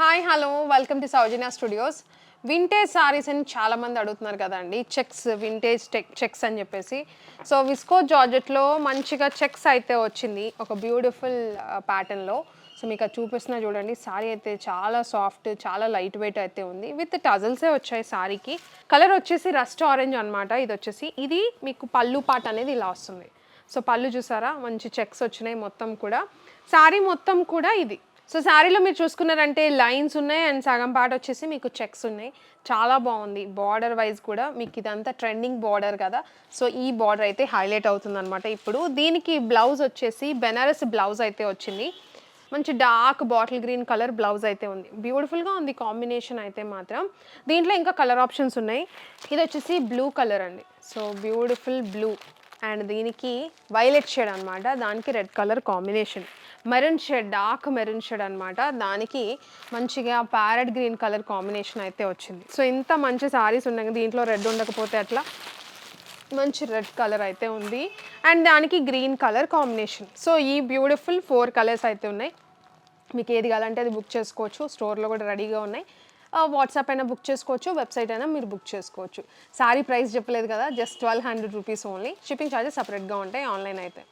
Hi hello welcome to Soujanya studios. Vintage saris అని చాలామంది అడుగుతున్నారు కదండి, చెక్స్ వింటేజ్ చెక్స్ అని చెప్పేసి. సో విస్కో జార్జెట్లో మంచిగా చెక్స్ అయితే వచ్చింది ఒక బ్యూటిఫుల్ ప్యాటర్న్లో. సో మీకు అది చూపిస్తున్నా చూడండి. సారీ అయితే చాలా సాఫ్ట్, చాలా లైట్ వెయిట్ అయితే ఉంది. విత్ టజల్సే వచ్చాయి సారీకి. కలర్ వచ్చేసి రస్ట్ ఆరెంజ్ అనమాట. ఇది మీకు పళ్ళు పాట అనేది ఇలా వస్తుంది. సో పళ్ళు చూసారా, మంచి చెక్స్ వచ్చినాయి మొత్తం కూడా. శారీ మొత్తం కూడా ఇది. సో శారీలో మీరు చూసుకున్నారంటే లైన్స్ ఉన్నాయి అండ్ సగం పార్ట్ వచ్చేసి మీకు చెక్స్ ఉన్నాయి. చాలా బాగుంది. బార్డర్ వైజ్ కూడా మీకు ఇదంతా ట్రెండింగ్ బార్డర్ కదా, సో ఈ బార్డర్ అయితే హైలైట్ అవుతుంది అనమాట. ఇప్పుడు దీనికి బ్లౌజ్ వచ్చేసి బెనారస్ బ్లౌజ్ అయితే వచ్చింది. మంచి dark bottle green colour blouse అయితే ఉంది. బ్యూటిఫుల్గా ఉంది కాంబినేషన్ అయితే మాత్రం. దీంట్లో ఇంకా కలర్ ఆప్షన్స్ ఉన్నాయి. ఇది వచ్చేసి బ్లూ కలర్ అండి. సో బ్యూటిఫుల్ బ్లూ అండ్ దీనికి వైలెట్ షేడ్ అనమాట. దానికి red colour combination. Maroon shade, dark maroon shade అనమాట. దానికి మంచిగా ప్యారెట్ గ్రీన్ కలర్ కాంబినేషన్ అయితే వచ్చింది. సో ఇంత మంచి సారీస్ ఉన్నాయి. దీంట్లో రెడ్ ఉండకపోతే అట్లా మంచి రెడ్ కలర్ అయితే ఉంది అండ్ దానికి గ్రీన్ కలర్ కాంబినేషన్. సో ఈ బ్యూటిఫుల్ 4 కలర్స్ అయితే ఉన్నాయి. మీకు ఏది కావాలంటే అది బుక్ చేసుకోవచ్చు. స్టోర్లో కూడా రెడీగా ఉన్నాయి. వాట్సాప్ అయినా బుక్ చేసుకోవచ్చు, వెబ్సైట్ అయినా మీరు బుక్ చేసుకోవచ్చు. సారీ ప్రైస్ చెప్పలేదు కదా, just 1200 rupees only. Shipping charges సపరేట్గా ఉంటాయి ఆన్లైన్ అయితే.